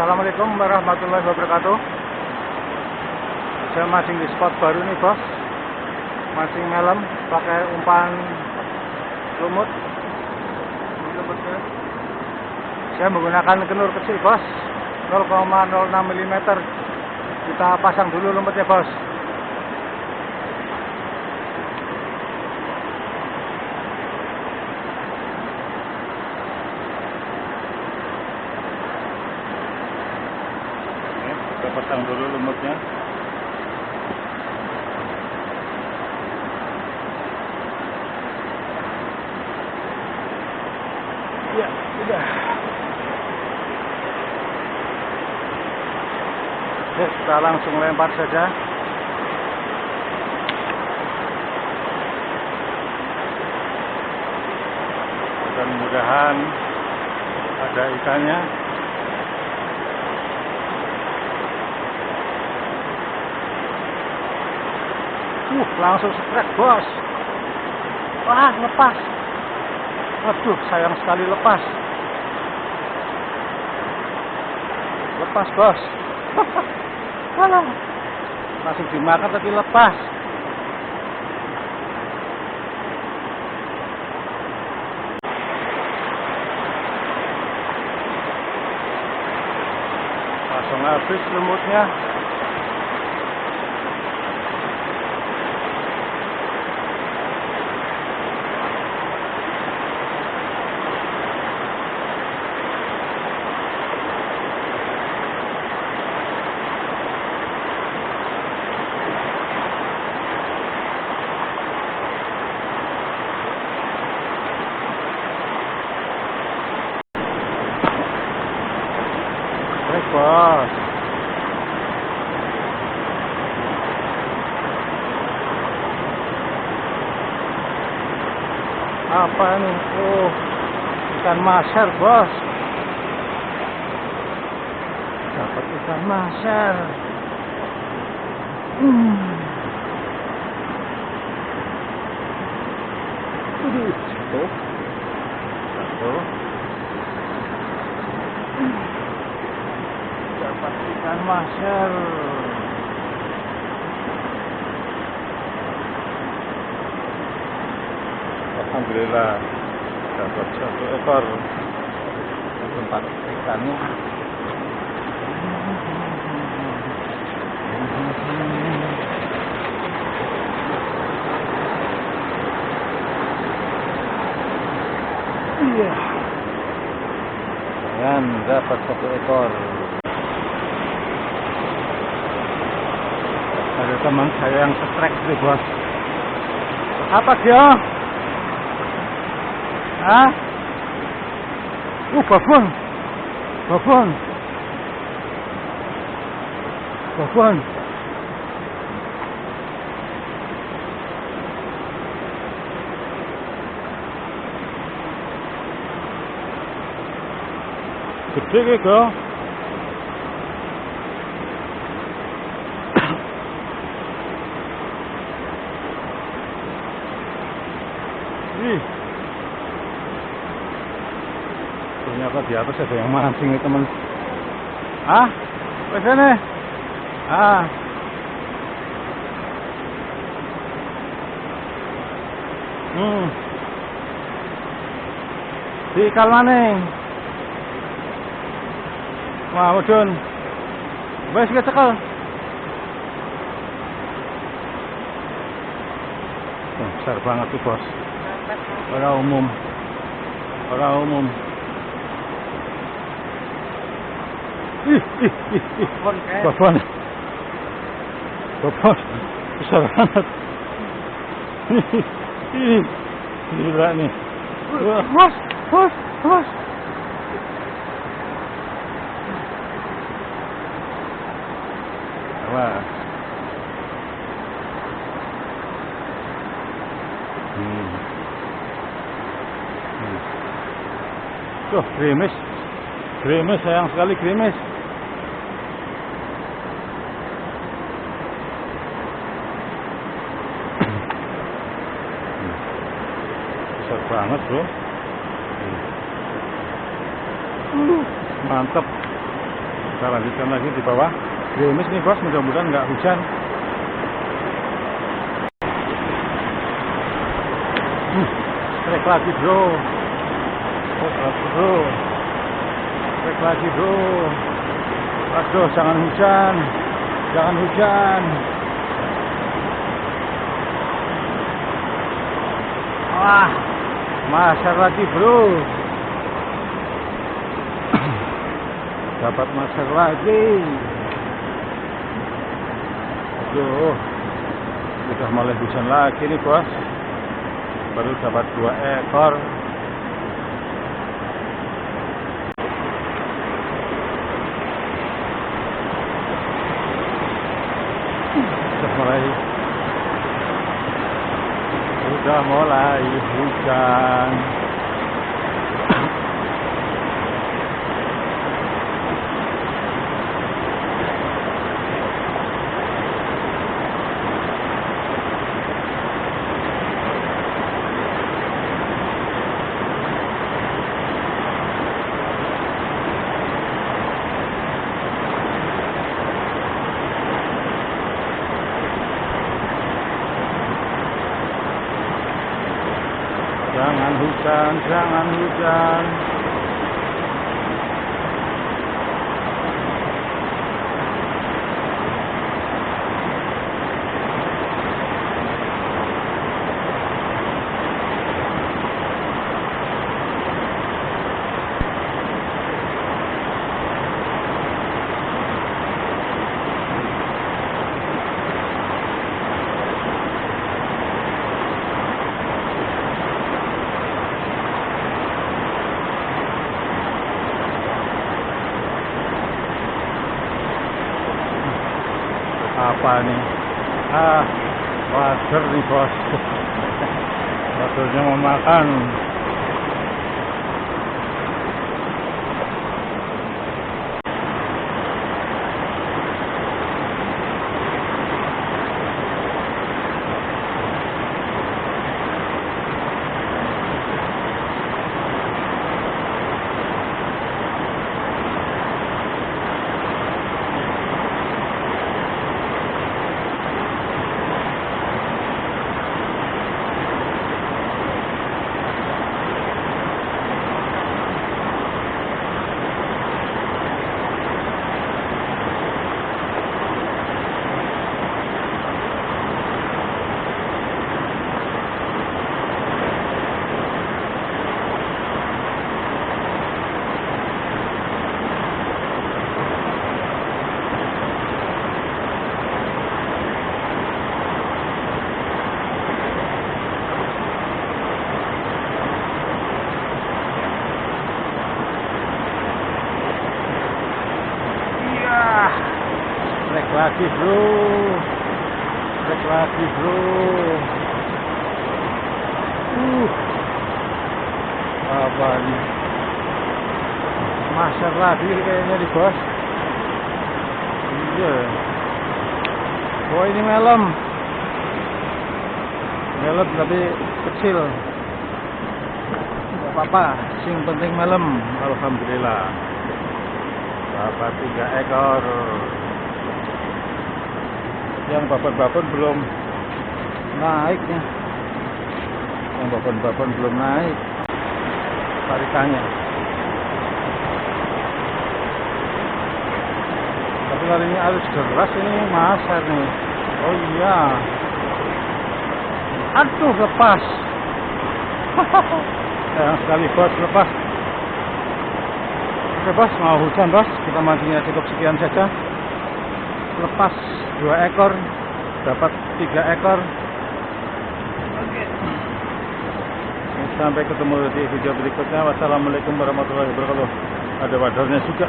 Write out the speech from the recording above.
Assalamualaikum warahmatullahi wabarakatuh. Saya mancing di spot baru nih bos, mancing malam pakai umpan lumut. Saya menggunakan kenur kecil bos, 0,06 mm. Kita pasang dulu lumutnya bos. Kita pasang dulu lumutnya. Ya, sudah. Oke, kita langsung lempar saja. Mudah-mudahan ada ikannya. Langsung strike bos. Wah, lepas. Waduh, sayang sekali lepas. Lepas bos. Langsung dimakan tapi lepas. Langsung habis lumutnya. Bos, apa ini? Oh, ikan maser bos. Dapat ikan maser. Jatuh. Dapat ikan maser. Alhamdulillah dapat 1 ekor. Tempat ikannya. Iya. Dan dapat 1 ekor. Ada teman saya yang strike nih bos. Apa dia? Hah? Babon. Babon. Babon. Gede kok. Ternyata di atas ada yang mancing nih teman. Ah, ke sini. Ah. Di Kalmaning. Wah, mudun. Wes kecekel. Besar banget tuh bos. Orang umum. Orang umum. Babon. Babon. Besar banget. Gila nih. Bos. Wah. Tuh, gerimis. Gerimis, sayang sekali gerimis. Besar banget bro. Mantap. Kita lanjutkan lagi di bawah. Gerimis nih bos, mudah-mudahan nggak hujan. Trek lagi bro. Trek lagi bro. Trek lagi bro. Aduh, jangan hujan. Jangan hujan. Wah, masyar lagi bro. Dapat masyar lagi. Aduh, sudah mulai hujan lagi nih bos. Baru dapat 2 ekor. Sudah mulai hujan. Jangan hujan, jangan hujan. Apa nih? Wader nih bos. Wadernya mau makan. Trek lagi bro. Trek lagi bro. Apa nih? Masyar lagi kayaknya di bos. Iya. Oh ini melem. Melem tapi kecil. Gak apa-apa. Sing penting melem. Alhamdulillah. Dapat 3 ekor. Yang babon-babon belum naik ya. Yang babon-babon belum naik tarikannya. Tapi kali ini arus deras ini masyar nih. Oh iya. Aduh lepas. Sayang sekali bos, lepas. Oke bos, mau hujan bos. Kita mancingnya cukup sekian saja. Lepas 2 ekor, dapat 3 ekor. Oke. Sampai ketemu di video berikutnya. Wassalamualaikum warahmatullahi wabarakatuh. Ada wadarnya juga.